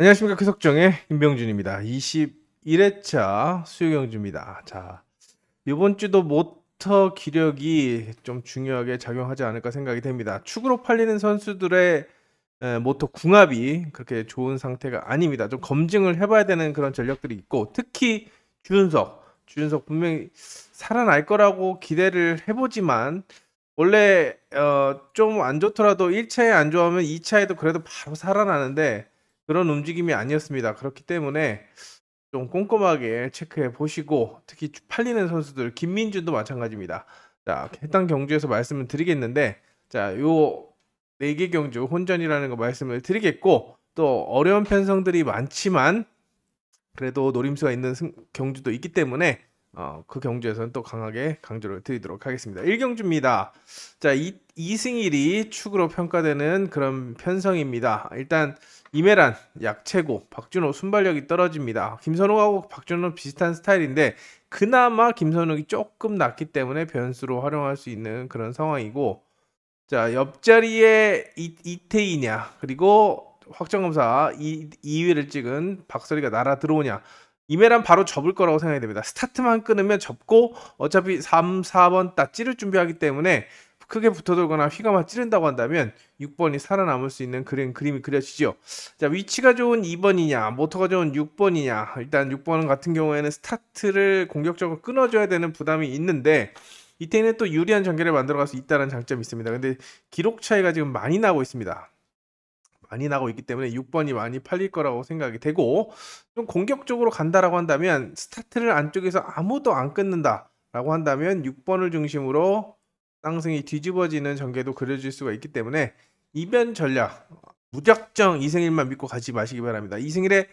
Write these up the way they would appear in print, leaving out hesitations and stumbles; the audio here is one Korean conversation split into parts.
안녕하십니까. 크석정의 임병준입니다. 21회차 수요경주입니다. 자, 이번 주도 모터 기력이 좀 중요하게 작용하지 않을까 생각이 됩니다. 축으로 팔리는 선수들의 모터 궁합이 그렇게 좋은 상태가 아닙니다. 좀 검증을 해봐야 되는 그런 전력들이 있고, 특히 주윤석 분명히 살아날 거라고 기대를 해보지만, 원래 좀 안 좋더라도 1차에 안 좋아하면 2차에도 그래도 바로 살아나는데 그런 움직임이 아니었습니다. 그렇기 때문에 좀 꼼꼼하게 체크해 보시고, 특히 팔리는 선수들 김민준도 마찬가지입니다. 자, 해당 경주에서 말씀을 드리겠는데, 자, 요 4개 경주 혼전이라는 거 말씀을 드리겠고, 또 어려운 편성들이 많지만 그래도 노림수가 있는 경주도 있기 때문에 그 경주에서는 또 강하게 강조를 드리도록 하겠습니다. 1경주입니다. 자, 이승일이 축으로 평가되는 그런 편성입니다. 일단 이메란 약체고, 박준호 순발력이 떨어집니다. 김선욱하고 박준호 비슷한 스타일인데 그나마 김선욱이 조금 낫기 때문에 변수로 활용할 수 있는 그런 상황이고, 자, 옆자리에 이태희냐, 그리고 확정검사 2위를 찍은 박설이가 날아 들어오냐. 이메란 바로 접을 거라고 생각이 됩니다. 스타트만 끊으면 접고 어차피 3, 4번 딱 찌를 준비하기 때문에 크게 붙어들거나 휘감아 찌른다고 한다면 6번이 살아남을 수 있는 그림이 그려지죠. 자, 위치가 좋은 2번이냐, 모터가 좋은 6번이냐. 일단 6번 같은 경우에는 스타트를 공격적으로 끊어줘야 되는 부담이 있는데 이태희는 또 유리한 전개를 만들어갈 수 있다는 장점이 있습니다. 근데 기록 차이가 지금 많이 나고 있습니다. 많이 나고 있기 때문에 6번이 많이 팔릴 거라고 생각이 되고, 좀 공격적으로 간다라고 한다면 스타트를 안쪽에서 아무도 안 끊는다라고 한다면 6번을 중심으로 쌍승이 뒤집어지는 전개도 그려질 수가 있기 때문에 이변 전략 무작정 이승일만 믿고 가지 마시기 바랍니다. 이승일의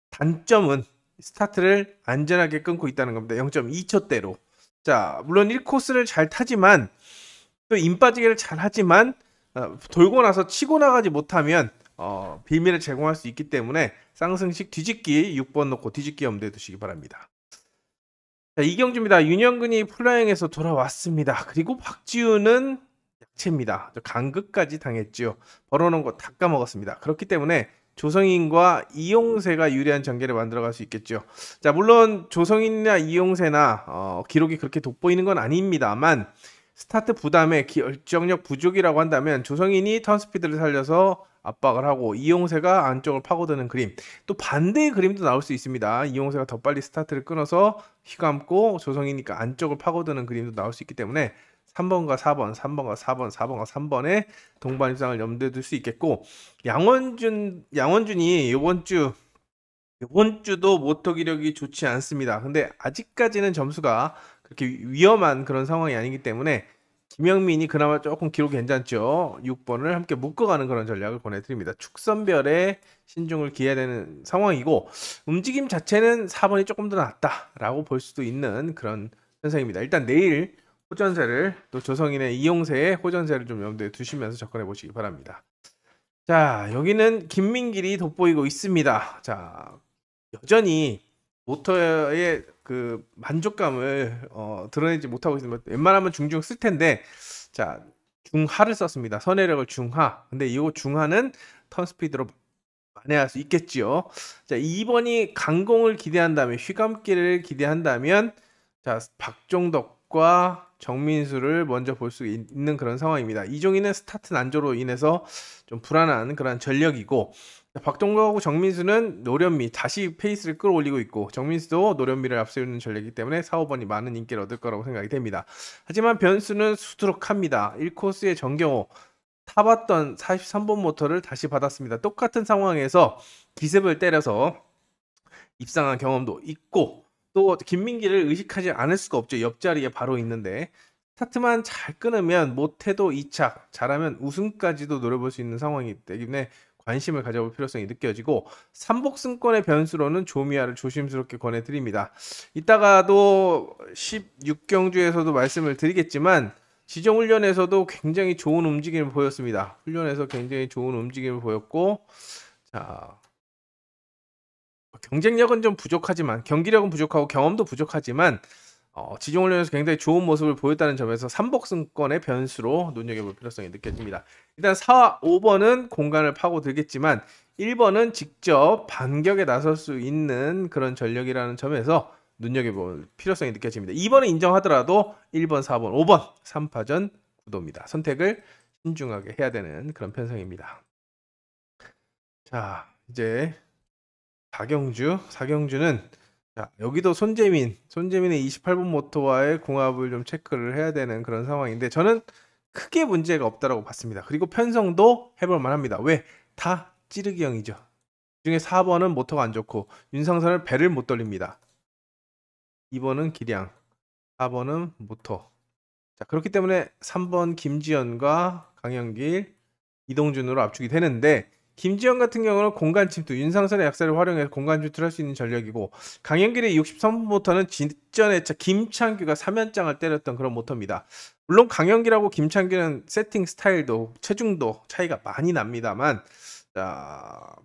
단점은 스타트를 안전하게 끊고 있다는 겁니다. 0.2초대로. 자, 물론 1코스를 잘 타지만 또 임 빠지기를 잘 하지만 돌고 나서 치고 나가지 못하면 빌미를 제공할 수 있기 때문에 쌍승식 뒤집기 6번 놓고 뒤집기 염두에 두시기 바랍니다. 자, 이경주입니다. 윤영근이 플라잉에서 돌아왔습니다. 그리고 박지훈은 약체입니다. 강극까지 당했죠. 벌어놓은 거 다 까먹었습니다. 그렇기 때문에 조성인과 이용세가 유리한 전개를 만들어갈 수 있겠죠. 자, 물론 조성인이나 이용세나 기록이 그렇게 돋보이는 건 아닙니다만 스타트 부담에 결정력 부족이라고 한다면 조성인이 턴스피드를 살려서 압박을 하고 이용세가 안쪽을 파고드는 그림, 또 반대의 그림도 나올 수 있습니다. 이용세가 더 빨리 스타트를 끊어서 휘감고 조성이니까 안쪽을 파고드는 그림도 나올 수 있기 때문에 3번과 4번, 3번과 4번, 4번과 3번의 동반 입상을 염두에 둘 수 있겠고, 양원준이 이번 주도 모터 기력이 좋지 않습니다. 근데 아직까지는 점수가 그렇게 위험한 그런 상황이 아니기 때문에 김영민이 그나마 조금 기록 괜찮죠. 6번을 함께 묶어가는 그런 전략을 권해드립니다. 축선별에 신중을 기해야 되는 상황이고, 움직임 자체는 4번이 조금 더 낫다라고 볼 수도 있는 그런 현상입니다. 일단 내일 호전세를, 또 조성인의 이용세의 호전세를 좀 염두에 두시면서 접근해 보시기 바랍니다. 자, 여기는 김민길이 돋보이고 있습니다. 자, 여전히 모터의 그 만족감을 드러내지 못하고 있습니다. 웬만하면 중중 쓸 텐데, 자, 중하를 썼습니다. 선회력을 중하. 근데 이 중하는 턴 스피드로 만회할 수 있겠지요. 자, 2번이 강공을 기대한다면, 휘감기를 기대한다면, 자, 박종덕과 정민수를 먼저 볼 수 있는 그런 상황입니다. 이종희는 스타트 난조로 인해서 좀 불안한 그런 전력이고, 박동덕하고 정민수는 노련미 다시 페이스를 끌어올리고 있고, 정민수도 노련미를 앞세우는 전략이기 때문에 4, 5번이 많은 인기를 얻을 거라고 생각이 됩니다. 하지만 변수는 수두룩합니다. 1코스의 정경호 타봤던 43번 모터를 다시 받았습니다. 똑같은 상황에서 기습을 때려서 입상한 경험도 있고, 또 김민기를 의식하지 않을 수가 없죠. 옆자리에 바로 있는데 스타트만 잘 끊으면 못해도 2착, 잘하면 우승까지도 노려볼 수 있는 상황이기 때문에 관심을 가져볼 필요성이 느껴지고, 삼복승권의 변수로는 조미아를 조심스럽게 권해드립니다. 이따가도 16경주에서도 말씀을 드리겠지만 지정훈련에서도 굉장히 좋은 움직임을 보였습니다. 훈련에서 굉장히 좋은 움직임을 보였고, 자, 경쟁력은 좀 부족하지만, 경기력은 부족하고 경험도 부족하지만 지정훈련에서 굉장히 좋은 모습을 보였다는 점에서 삼복승권의 변수로 눈여겨볼 필요성이 느껴집니다. 일단 4, 5번은 공간을 파고들겠지만 1번은 직접 반격에 나설 수 있는 그런 전력이라는 점에서 눈여겨볼 필요성이 느껴집니다. 2번은 인정하더라도 1번, 4번, 5번 3파전 구도입니다. 선택을 신중하게 해야 되는 그런 편성입니다. 자, 이제 사경주는 자, 여기도 손재민의 28번 모터와의 궁합을 좀 체크를 해야 되는 그런 상황인데 저는 크게 문제가 없다라고 봤습니다. 그리고 편성도 해볼 만합니다. 왜? 다 찌르기형이죠. 그중에 4번은 모터가 안 좋고 윤상선을 배를 못 돌립니다. 2번은 기량, 4번은 모터. 자, 그렇기 때문에 3번 김지현과 강영길, 이동준으로 압축이 되는데 김지현 같은 경우는 공간 침투, 윤상선의 약세를 활용해서 공간 침투를 할 수 있는 전력이고 강영길의 63번 모터는 직전에 김창규가 3연장을 때렸던 그런 모터입니다. 물론 강영길하고 김창규는 세팅 스타일도 체중도 차이가 많이 납니다만 자,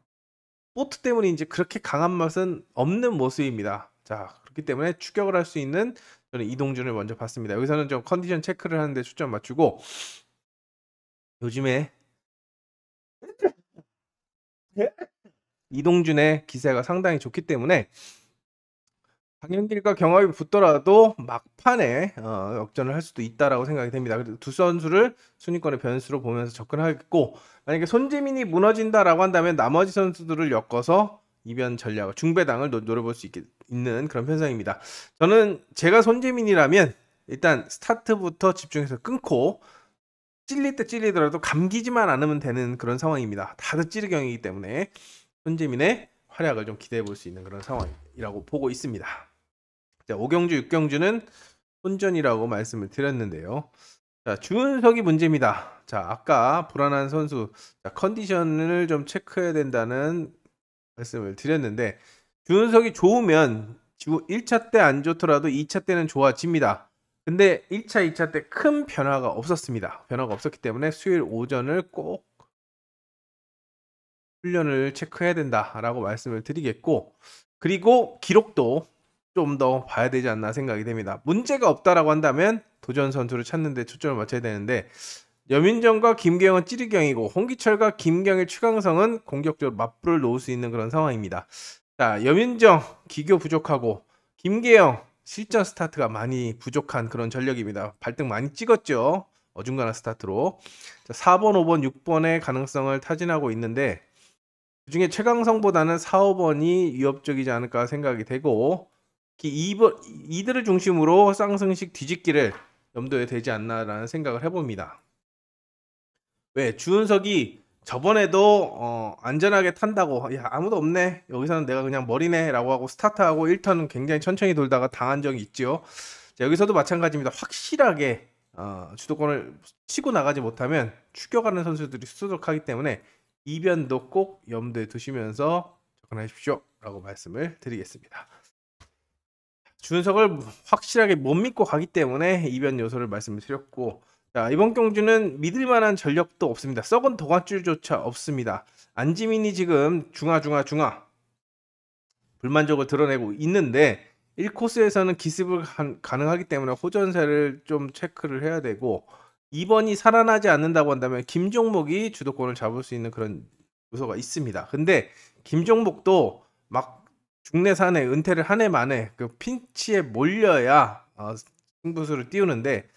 보트 때문에 이제 그렇게 강한 맛은 없는 모습입니다. 자, 그렇기 때문에 추격을 할 수 있는 저는 이동준을 먼저 봤습니다. 여기서는 좀 컨디션 체크를 하는데 초점 맞추고 요즘에 이동준의 기세가 상당히 좋기 때문에 강현길과 경합이 붙더라도 막판에 역전을 할 수도 있다라고 생각이 됩니다. 그래서 두 선수를 순위권의 변수로 보면서 접근하겠고 만약에 손재민이 무너진다라고 한다면 나머지 선수들을 엮어서 이변 전략을 중배당을 노려볼 수 있는 그런 편성입니다. 저는 제가 손재민이라면 일단 스타트부터 집중해서 끊고 찔릴 때 찔리더라도 감기지만 않으면 되는 그런 상황입니다. 다들 찌르경이기 때문에 손재민의 활약을 좀 기대해 볼 수 있는 그런 상황이라고 보고 있습니다. 자, 5경주, 6경주는 혼전이라고 말씀을 드렸는데요. 자, 주은석이 문제입니다. 자, 아까 불안한 선수 컨디션을 좀 체크해야 된다는 말씀을 드렸는데 주은석이 좋으면 1차 때 안 좋더라도 2차 때는 좋아집니다. 근데 1차, 2차 때 큰 변화가 없었습니다. 변화가 없었기 때문에 수요일 오전을 꼭 훈련을 체크해야 된다라고 말씀을 드리겠고 그리고 기록도 좀 더 봐야 되지 않나 생각이 됩니다. 문제가 없다라고 한다면 도전 선수를 찾는 데 초점을 맞춰야 되는데 여민정과 김계영은 찌르경이고 홍기철과 김경일, 최강성은 공격적으로 맞불을 놓을 수 있는 그런 상황입니다. 자, 여민정 기교 부족하고 김계영 실전 스타트가 많이 부족한 그런 전력입니다. 발등 많이 찍었죠. 어중간한 스타트로. 자, 4번, 5번, 6번의 가능성을 타진하고 있는데 그중에 최강성보다는 4, 5번이 위협적이지 않을까 생각이 되고 이들을 중심으로 쌍승식 뒤집기를 염두에 대지 않나라는 생각을 해봅니다. 왜? 주은석이 저번에도 안전하게 탄다고 야 아무도 없네 여기서는 내가 그냥 머리네 라고 하고 스타트하고 1턴은 굉장히 천천히 돌다가 당한 적이 있죠. 자, 여기서도 마찬가지입니다. 확실하게 주도권을 치고 나가지 못하면 추격하는 선수들이 수두룩하기 때문에 이변도 꼭 염두에 두시면서 접근하십시오 라고 말씀을 드리겠습니다. 주은석을 확실하게 못 믿고 가기 때문에 이변 요소를 말씀을 드렸고 자, 이번 경주는 믿을 만한 전력도 없습니다. 썩은 도관줄조차 없습니다. 안지민이 지금 중하 불만족을 드러내고 있는데 1코스에서는 기습을 가능하기 때문에 호전세를 좀 체크를 해야 되고 2번이 살아나지 않는다고 한다면 김종목이 주도권을 잡을 수 있는 그런 요소가 있습니다. 근데 김종목도 막 중내산에 은퇴를 한 해 만에 그 핀치에 몰려야 승부수를 띄우는데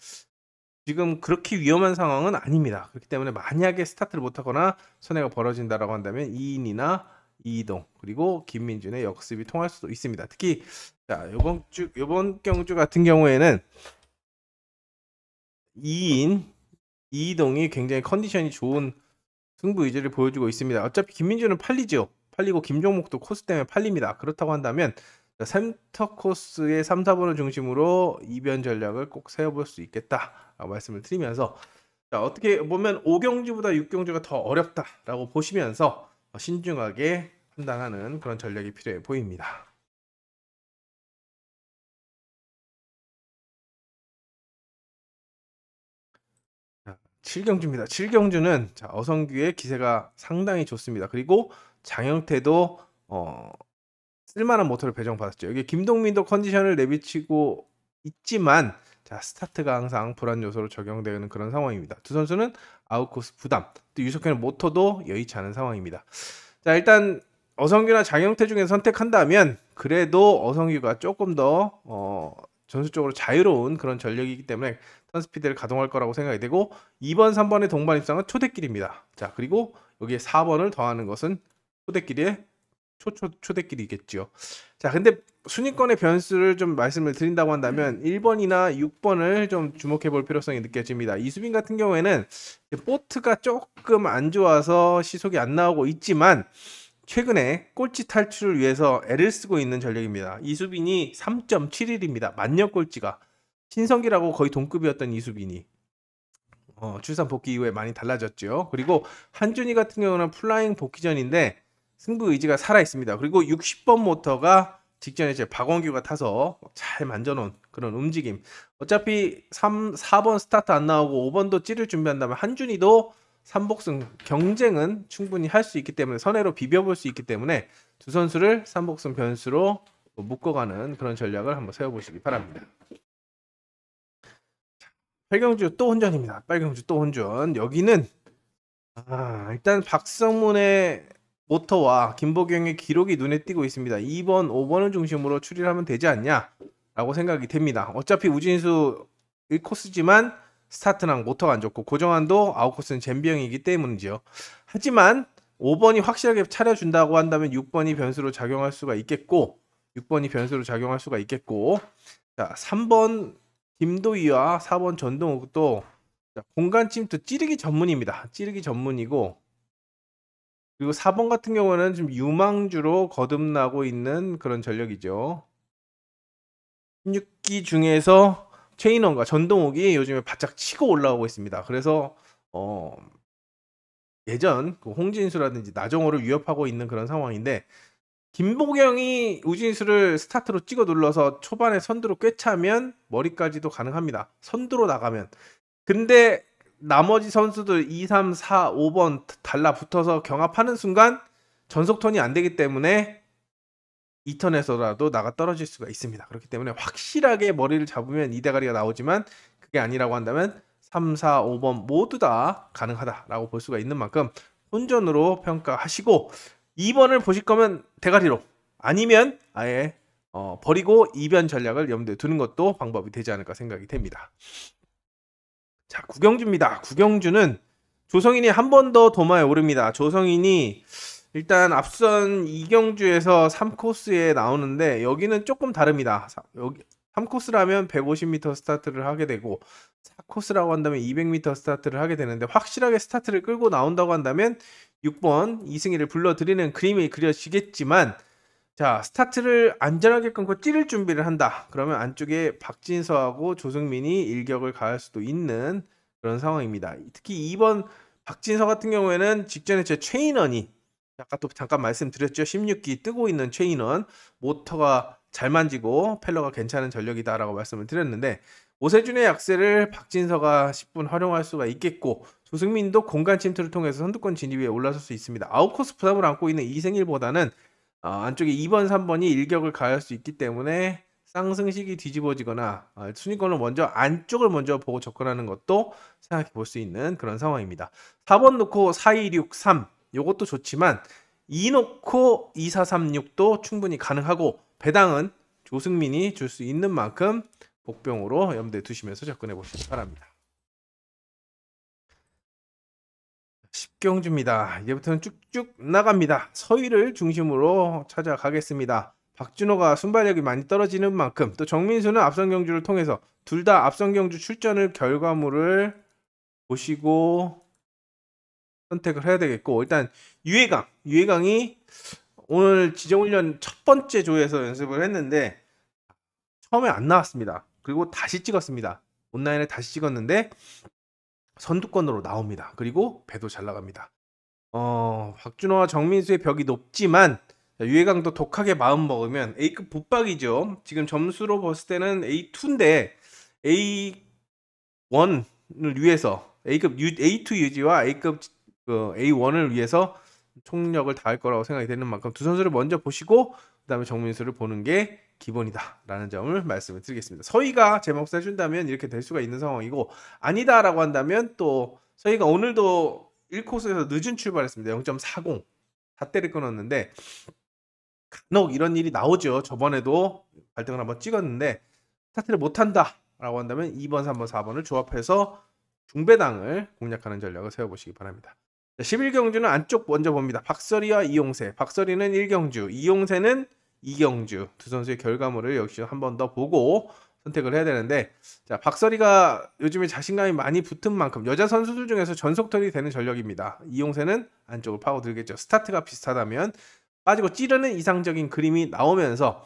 지금 그렇게 위험한 상황은 아닙니다. 그렇기 때문에 만약에 스타트를 못하거나 손해가 벌어진다라고 한다면 이인이나 이이동 그리고 김민준의 역습이 통할 수도 있습니다. 특히 자, 이번 경주 같은 경우에는 이이동이 굉장히 컨디션이 좋은 승부 의지를 보여주고 있습니다. 어차피 김민준은 팔리고 김종목도 코스 때문에 팔립니다. 그렇다고 한다면 센터 코스의 3, 4번을 중심으로 이변 전략을 꼭 세워볼 수 있겠다라고 말씀을 드리면서 자, 어떻게 보면 5경주보다 6경주가 더 어렵다라고 보시면서 신중하게 판단하는 그런 전략이 필요해 보입니다. 7경주입니다. 7경주는 자, 어성규의 기세가 상당히 좋습니다. 그리고 장영태도 쓸만한 모터를 배정받았죠. 여기 김동민도 컨디션을 내비치고 있지만 자, 스타트가 항상 불안 요소로 적용되는 그런 상황입니다. 두 선수는 아웃코스 부담, 또 유석현의 모터도 여의치 않은 상황입니다. 자, 일단 어성규나 장영태 중에 선택한다면 그래도 어성규가 조금 더 전술적으로 자유로운 그런 전력이기 때문에 턴스피드를 가동할 거라고 생각이 되고 2번, 3번의 동반 입상은 초대길입니다. 자, 그리고 여기에 4번을 더하는 것은 초대길의 초대길이겠죠. 자, 근데 순위권의 변수를 좀 말씀을 드린다고 한다면 1번이나 6번을 좀 주목해 볼 필요성이 느껴집니다. 이수빈 같은 경우에는 보트가 조금 안 좋아서 시속이 안 나오고 있지만 최근에 꼴찌 탈출을 위해서 애를 쓰고 있는 전력입니다. 이수빈이 3.71입니다. 만년 꼴찌가 신성기라고 거의 동급이었던 이수빈이 출산 복귀 이후에 많이 달라졌죠. 그리고 한준희 같은 경우는 플라잉 복귀전인데 승부 의지가 살아 있습니다. 그리고 60번 모터가 직전에 이제 박원규가 타서 잘 만져놓은 그런 움직임. 어차피 4번 스타트 안 나오고 5번도 찌를 준비한다면 한준희도 3복승 경쟁은 충분히 할 수 있기 때문에 선회로 비벼볼 수 있기 때문에 두 선수를 3복승 변수로 묶어가는 그런 전략을 한번 세워보시기 바랍니다. 팔경주 또 혼전입니다. 빨경주 또 혼전. 여기는 일단 박성문의 모터와 김보경의 기록이 눈에 띄고 있습니다. 2번, 5번을 중심으로 추리를 하면 되지 않냐 라고 생각이 됩니다. 어차피 우진수 1코스지만 스타트랑 모터가 안 좋고 고정한도 아웃코스는 잼비형이기 때문이죠. 하지만 5번이 확실하게 차려준다고 한다면 6번이 변수로 작용할 수가 있겠고 자, 3번 김도희와 4번 전동욱도 공간 침투 찌르기 전문입니다. 찌르기 전문이고 그리고 4번 같은 경우는 좀 유망주로 거듭나고 있는 그런 전력이죠. 16기 중에서 최인원과 전동욱이 요즘에 바짝 치고 올라오고 있습니다. 그래서 예전 그 홍진수라든지 나정호를 위협하고 있는 그런 상황인데 김보경이 우진수를 스타트로 찍어 눌러서 초반에 선두로 꿰차면 머리까지도 가능합니다. 선두로 나가면. 근데 나머지 선수들 2, 3, 4, 5번 달라붙어서 경합하는 순간 전속턴이 안 되기 때문에 2턴에서라도 나가 떨어질 수가 있습니다. 그렇기 때문에 확실하게 머리를 잡으면 2대가리가 나오지만 그게 아니라고 한다면 3, 4, 5번 모두 다 가능하다라고 볼 수가 있는 만큼 혼전으로 평가하시고 2번을 보실 거면 대가리로 아니면 아예 버리고 이변 전략을 염두에 두는 것도 방법이 되지 않을까 생각이 됩니다. 자, 구경주입니다. 구경주는 조성인이 한 번 더 도마에 오릅니다. 조성인이 일단 앞선 이경주에서 3코스에 나오는데 여기는 조금 다릅니다. 여기 3코스라면 150m 스타트를 하게 되고 4코스라고 한다면 200m 스타트를 하게 되는데 확실하게 스타트를 끌고 나온다고 한다면 6번 이승희를 불러들이는 그림이 그려지겠지만 자, 스타트를 안전하게 끊고 찌를 준비를 한다. 그러면 안쪽에 박진서하고 조승민이 일격을 가할 수도 있는 그런 상황입니다. 특히 2번 박진서 같은 경우에는 직전에 제 최인원이 아까 또 잠깐 말씀드렸죠. 16기 뜨고 있는 최인원 모터가 잘 만지고 펠러가 괜찮은 전력이다라고 말씀을 드렸는데 오세준의 약세를 박진서가 10분 활용할 수가 있겠고 조승민도 공간 침투를 통해서 선두권 진입에 올라설 수 있습니다. 아웃코스 부담을 안고 있는 이승일보다는 안쪽에 2번, 3번이 일격을 가할 수 있기 때문에 쌍승식이 뒤집어지거나 순위권을 먼저 안쪽을 먼저 보고 접근하는 것도 생각해 볼 수 있는 그런 상황입니다. 4번 놓고 4, 2, 6, 3 요것도 좋지만 2 놓고 2, 4, 3, 6도 충분히 가능하고 배당은 조승민이 줄 수 있는 만큼 복병으로 염두에 두시면서 접근해 보시기 바랍니다. 10경주입니다. 이제부터는 쭉쭉 나갑니다. 서희를 중심으로 찾아가겠습니다. 박준호가 순발력이 많이 떨어지는 만큼 또 정민수는 앞선 경주를 통해서 둘 다 앞선 경주 출전을 결과물을 보시고 선택을 해야 되겠고 일단 유해강이 오늘 지정훈련 첫 번째 조에서 연습을 했는데 처음에 안 나왔습니다. 그리고 다시 찍었습니다. 온라인에 다시 찍었는데 선두권으로 나옵니다. 그리고 배도 잘 나갑니다. 박준호와 정민수의 벽이 높지만 유해강도 독하게 마음 먹으면 A급 붙박이죠. 지금 점수로 봤을 때는 A2인데 A1을 위해서 A급 A2 유지와 A급 A1을 위해서 총력을 다할 거라고 생각이 되는 만큼 두 선수를 먼저 보시고 그 다음에 정민수를 보는 게 기본이다 라는 점을 말씀을 드리겠습니다. 서희가 제 몫을 해준다면 이렇게 될 수가 있는 상황이고 아니다 라고 한다면 또 서희가 오늘도 1코스에서 늦은 출발했습니다. 0.40 삿대를 끊었는데 간혹 이런 일이 나오죠. 저번에도 발등을 한번 찍었는데 스타트를 못한다라고 한다면 2번, 3번, 4번을 조합해서 중배당을 공략하는 전략을 세워보시기 바랍니다. 11경주는 안쪽 먼저 봅니다. 박서리와 이용세. 박서리는 1경주, 이용세는 2경주. 두 선수의 결과물을 역시 한 번 더 보고 선택을 해야 되는데, 자, 박서리가 요즘에 자신감이 많이 붙은 만큼 여자 선수들 중에서 전속턴이 되는 전력입니다. 이용세는 안쪽을 파고들겠죠. 스타트가 비슷하다면 빠지고 찌르는 이상적인 그림이 나오면서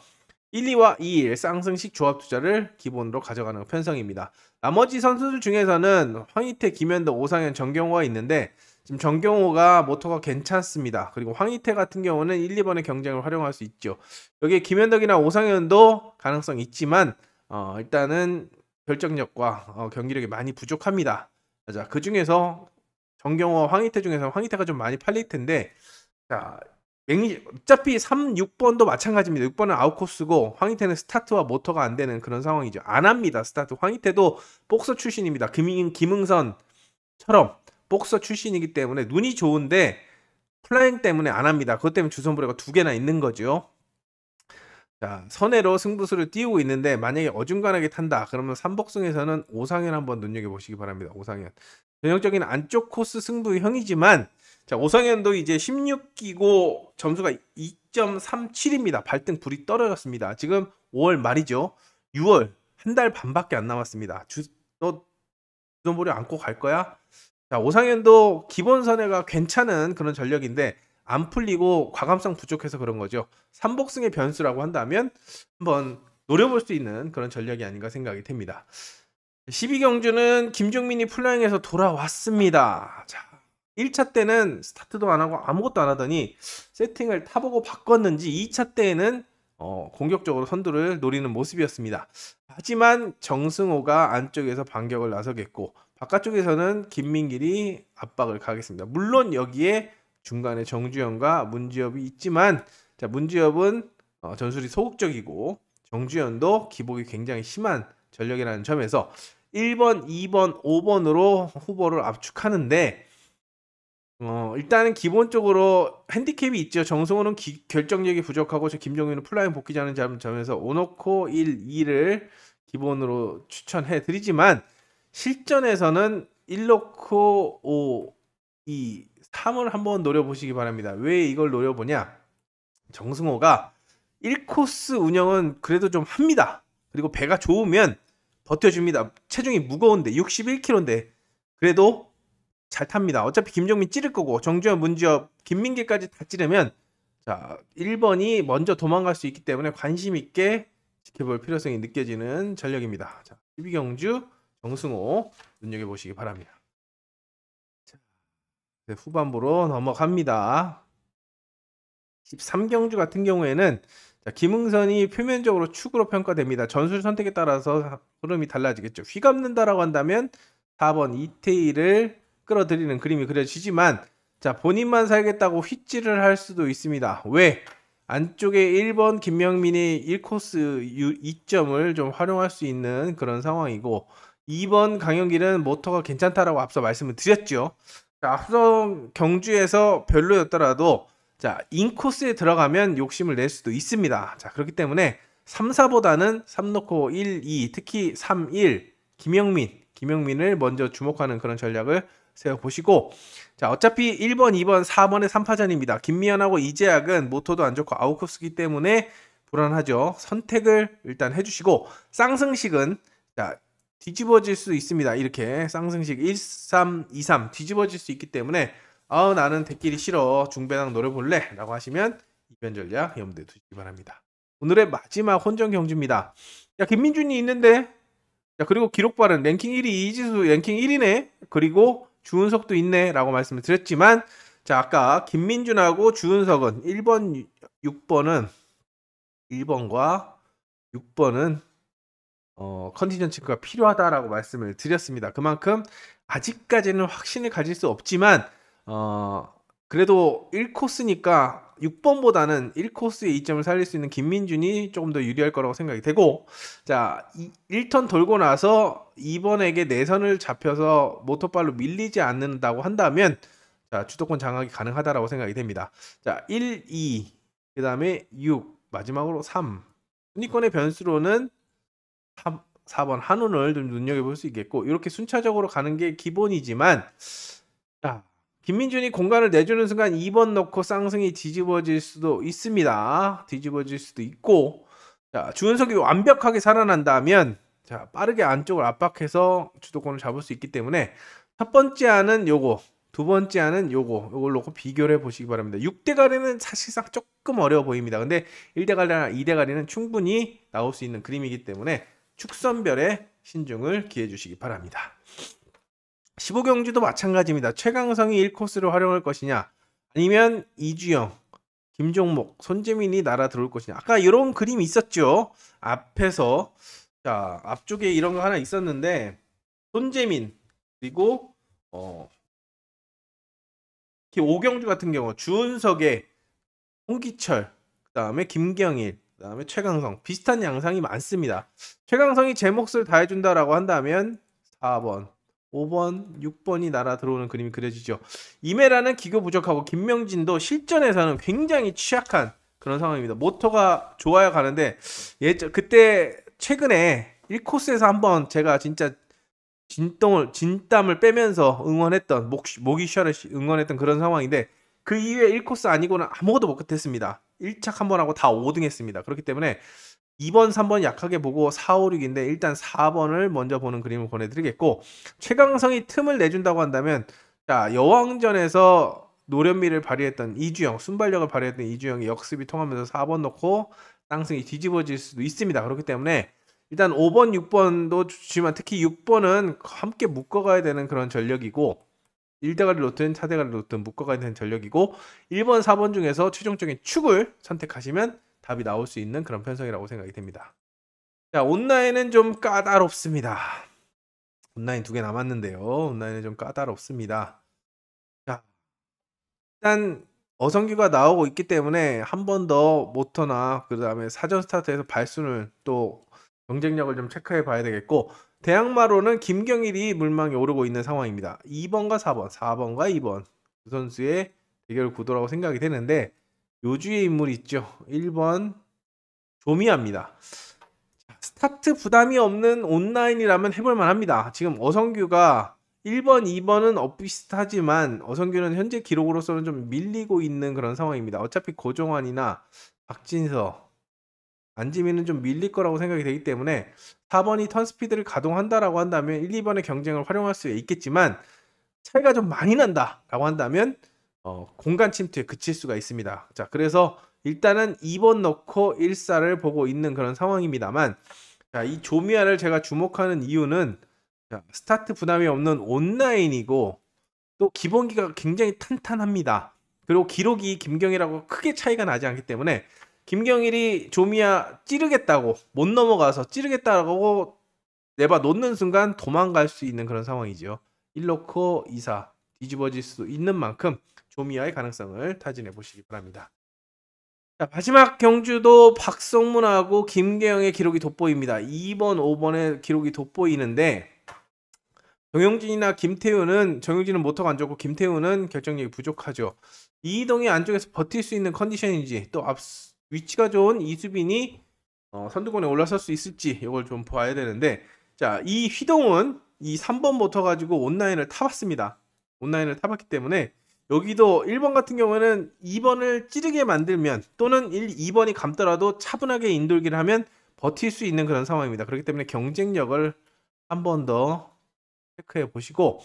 1, 2와 2, 1 쌍승식 조합 투자를 기본으로 가져가는 편성입니다. 나머지 선수들 중에서는 황희태, 김현덕, 오상현, 정경호가 있는데 지금 정경호가 모터가 괜찮습니다. 그리고 황희태 같은 경우는 1, 2번의 경쟁을 활용할 수 있죠. 여기에 김현덕이나 오상현도 가능성이 있지만 일단은 결정력과 경기력이 많이 부족합니다. 자, 그 중에서 정경호와 황희태 중에서 황희태가 좀 많이 팔릴 텐데, 자, 어차피 3, 6번도 마찬가지입니다. 6번은 아웃코스고 황희태는 스타트와 모터가 안 되는 그런 상황이죠. 안 합니다. 스타트. 황희태도 복서 출신입니다. 김응선처럼 복서 출신이기 때문에 눈이 좋은데 플라잉 때문에 안 합니다. 그것 때문에 주선부레가 2개나 있는 거죠. 자, 선회로 승부수를 띄우고 있는데 만약에 어중간하게 탄다 그러면 삼복승에서는 오상현 한번 눈여겨보시기 바랍니다. 오상현 전형적인 안쪽 코스 승부형이지만, 자, 오상현도 이제 16기고 점수가 2.37입니다. 발등 불이 떨어졌습니다. 지금 5월 말이죠. 6월 한 달 반밖에 안 남았습니다. 너 주선보려 안고 갈 거야? 자, 오상현도 기본 선회가 괜찮은 그런 전력인데 안 풀리고 과감성 부족해서 그런 거죠. 삼복승의 변수라고 한다면 한번 노려볼 수 있는 그런 전략이 아닌가 생각이 됩니다. 12경주는 김종민이 플라잉에서 돌아왔습니다. 자, 1차 때는 스타트도 안 하고 아무것도 안 하더니 세팅을 타보고 바꿨는지 2차 때에는 공격적으로 선두를 노리는 모습이었습니다. 하지만 정승호가 안쪽에서 반격을 나서겠고 바깥쪽에서는 김민길이 압박을 가겠습니다. 물론 여기에 중간에 정주현과 문지엽이 있지만, 자, 문지엽은 전술이 소극적이고 정주현도 기복이 굉장히 심한 전력이라는 점에서 1번, 2번, 5번으로 후보를 압축하는데, 일단은 기본적으로 핸디캡이 있죠. 정승호는 결정력이 부족하고 저 김종민은 플라잉 복귀자는 점에서 오너코 1, 2를 기본으로 추천해 드리지만 실전에서는 1놓고 5, 2, 3을 한번 노려보시기 바랍니다. 왜 이걸 노려보냐? 정승호가 1코스 운영은 그래도 좀 합니다. 그리고 배가 좋으면 버텨줍니다. 체중이 무거운데 61kg인데 그래도 잘 탑니다. 어차피 김종민 찌를 거고 정주현, 문지엽, 김민길까지 다 찌르면, 자, 1번이 먼저 도망갈 수 있기 때문에 관심 있게 지켜볼 필요성이 느껴지는 전력입니다. 자, 12경주 정승호 눈여겨보시기 바랍니다. 자, 네, 후반부로 넘어갑니다. 13경주 같은 경우에는, 자, 김응선이 표면적으로 축으로 평가됩니다. 전술 선택에 따라서 흐름이 달라지겠죠. 휘감는다라고 한다면 4번 이태일을 끌어들이는 그림이 그려지지만, 자, 본인만 살겠다고 휘찌를 할 수도 있습니다. 왜? 안쪽에 1번 김명민이 1코스 2점을 좀 활용할 수 있는 그런 상황이고 2번 강영길은 모터가 괜찮다라고 앞서 말씀을 드렸죠. 자, 앞서 경주에서 별로였더라도, 자, 인코스에 들어가면 욕심을 낼 수도 있습니다. 자, 그렇기 때문에 3, 4보다는 3 놓고 1, 2, 특히 3, 1 김영민을 먼저 주목하는 그런 전략을 세워보시고, 자, 어차피 1번, 2번, 4번의 3파전입니다. 김미연하고 이재학은 모토도 안 좋고 아웃코스기 때문에 불안하죠. 선택을 일단 해주시고, 쌍승식은, 자, 뒤집어질 수 있습니다. 이렇게 쌍승식 1, 3, 2, 3 뒤집어질 수 있기 때문에 나는 대끼리 싫어 중배당 노려볼래 라고 하시면 이변 전략 염두에 두시기 바랍니다. 오늘의 마지막 혼전 경주입니다. 야, 김민준이 있는데, 자, 그리고 기록 빠른 랭킹 1위 이지수 랭킹 1위네. 그리고 주은석도 있네 라고 말씀을 드렸지만, 자, 아까 김민준하고 주은석은 1번, 6번은 1번과 6번은 컨디션 체크가 필요하다라고 말씀을 드렸습니다. 그만큼 아직까지는 확신을 가질 수 없지만 그래도 1코스니까 6번보다는 1코스의 2점을 살릴 수 있는 김민준이 조금 더 유리할 거라고 생각이 되고, 자, 1턴 돌고 나서 2번에게 내선을 잡혀서 모터발로 밀리지 않는다고 한다면, 자, 주도권 장악이 가능하다라고 생각이 됩니다. 자, 1, 2, 그다음에 6, 마지막으로 3. 순위권의 변수로는 4번 한운을 좀 눈여겨볼 수 있겠고 이렇게 순차적으로 가는 게 기본이지만 자, 김민준이 공간을 내주는 순간 2번 넣고 쌍승이 뒤집어질 수도 있습니다. 뒤집어질 수도 있고 자, 주은석이 완벽하게 살아난다면 자, 빠르게 안쪽을 압박해서 주도권을 잡을 수 있기 때문에 첫 번째 안은 요거, 두 번째 안은 요걸 놓고 비교를 해 보시기 바랍니다. 6대가리는 사실상 조금 어려워 보입니다. 근데 1대가리나 2대가리는 충분히 나올 수 있는 그림이기 때문에 축선별에 신중을 기해 주시기 바랍니다. 15경주도 마찬가지입니다. 최강성이 1코스를 활용할 것이냐 아니면 이주영, 김종목, 손재민이 날아 들어올 것이냐. 아까 이런 그림이 있었죠. 앞에서 자 앞쪽에 이런 거 하나 있었는데 손재민 그리고 오경주 같은 경우 주은석의 홍기철 그다음에 김경일 그다음에 최강성 비슷한 양상이 많습니다. 최강성이 제 몫을 다 해준다라고 한다면 4번 5번 6번이 날아 들어오는 그림이 그려지죠. 이메라는 기교 부족하고 김명진도 실전에서는 굉장히 취약한 그런 상황입니다. 모터가 좋아야 가는데 그때 최근에 1코스에서 한번 제가 진짜 진땀을 빼면서 응원했던 목이 쉬어를 응원했던 그런 상황인데 그 이후에 1코스 아니고는 아무것도 못했습니다. 1착 한 번 하고 다 5등 했습니다. 그렇기 때문에 2번, 3번 약하게 보고 4, 5, 6인데 일단 4번을 먼저 보는 그림을 보내드리겠고 최강성이 틈을 내준다고 한다면 자 여왕전에서 노련미를 발휘했던 이주영, 순발력을 발휘했던 이주영이 역습이 통하면서 4번 넣고 땅승이 뒤집어질 수도 있습니다. 그렇기 때문에 일단 5번, 6번도 좋지만 특히 6번은 함께 묶어가야 되는 그런 전력이고 1대가리 놓든 4대가리 놓든 묶어가야 되는 전력이고 1번, 4번 중에서 최종적인 축을 선택하시면 답이 나올 수 있는 그런 편성이라고 생각이 됩니다. 자, 온라인은 좀 까다롭습니다. 온라인 2개 남았는데요. 온라인은 좀 까다롭습니다. 자, 일단 어성규가 나오고 있기 때문에 한 번 더 모터나 그 다음에 사전 스타트에서 발순을 또 경쟁력을 좀 체크해 봐야 되겠고 대항마로는 김경일이 물망에 오르고 있는 상황입니다. 2번과 4번, 4번과 2번 두 선수의 대결 구도라고 생각이 되는데 요주의 인물이 있죠. 1번 조미아입니다. 스타트 부담이 없는 온라인이라면 해볼 만합니다. 지금 어성규가 1번, 2번은 엇비슷하지만 어성규는 현재 기록으로서는 좀 밀리고 있는 그런 상황입니다. 어차피 고종환이나 박진서, 안지민은 좀 밀릴 거라고 생각이 되기 때문에 4번이 턴스피드를 가동한다라고 한다면 1, 2번의 경쟁을 활용할 수 있겠지만 차이가 좀 많이 난다라고 한다면 공간 침투에 그칠 수가 있습니다. 자, 그래서 일단은 2번 넣고 1사를 보고 있는 그런 상황입니다만 자, 이 조미아를 제가 주목하는 이유는 자, 스타트 부담이 없는 온라인이고 또 기본기가 굉장히 탄탄합니다. 그리고 기록이 김경일하고 크게 차이가 나지 않기 때문에 김경일이 조미아 찌르겠다고 못 넘어가서 찌르겠다고 내봐 놓는 순간 도망갈 수 있는 그런 상황이죠. 1놓고 2사 뒤집어질 수도 있는 만큼 조미아의 가능성을 타진해 보시기 바랍니다. 자, 마지막 경주도 박성문하고 김계영의 기록이 돋보입니다. 2번, 5번의 기록이 돋보이는데 정용진이나 김태우는 정용진은 모터가 안 좋고 김태우는 결정력이 부족하죠. 이동이 안쪽에서 버틸 수 있는 컨디션인지 또 위치가 좋은 이수빈이 선두권에 올라설 수 있을지 이걸 좀 봐야 되는데 자, 이 휘동은 이 3번 모터 가지고 온라인을 타봤습니다. 온라인을 타봤기 때문에 여기도 1번 같은 경우에는 2번을 찌르게 만들면 또는 2번이 감더라도 차분하게 인돌기를 하면 버틸 수 있는 그런 상황입니다. 그렇기 때문에 경쟁력을 한 번 더 체크해 보시고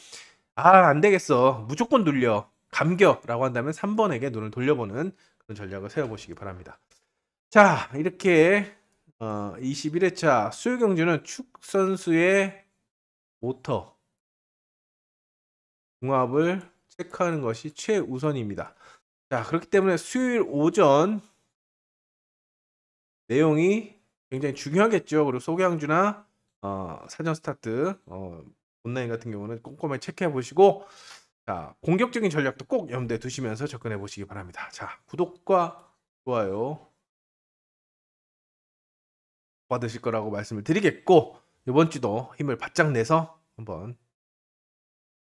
안 되겠어. 무조건 눌려. 감겨라고 한다면 3번에게 눈을 돌려보는 그런 전략을 세워보시기 바랍니다. 자, 이렇게 21회차 수요 경주는 축 선수의 모터 궁합을 체크하는 것이 최우선입니다. 자, 그렇기 때문에 수요일 오전 내용이 굉장히 중요하겠죠. 그리고 소경주나 사전 스타트 온라인 같은 경우는 꼼꼼히 체크해 보시고 자, 공격적인 전략도 꼭 염두에 두시면서 접근해 보시기 바랍니다. 자, 구독과 좋아요 받으실 거라고 말씀을 드리겠고 이번 주도 힘을 바짝 내서 한번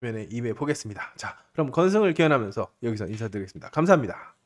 면에 임해 보겠습니다. 자, 그럼 건승을 기원하면서 여기서 인사드리겠습니다. 감사합니다.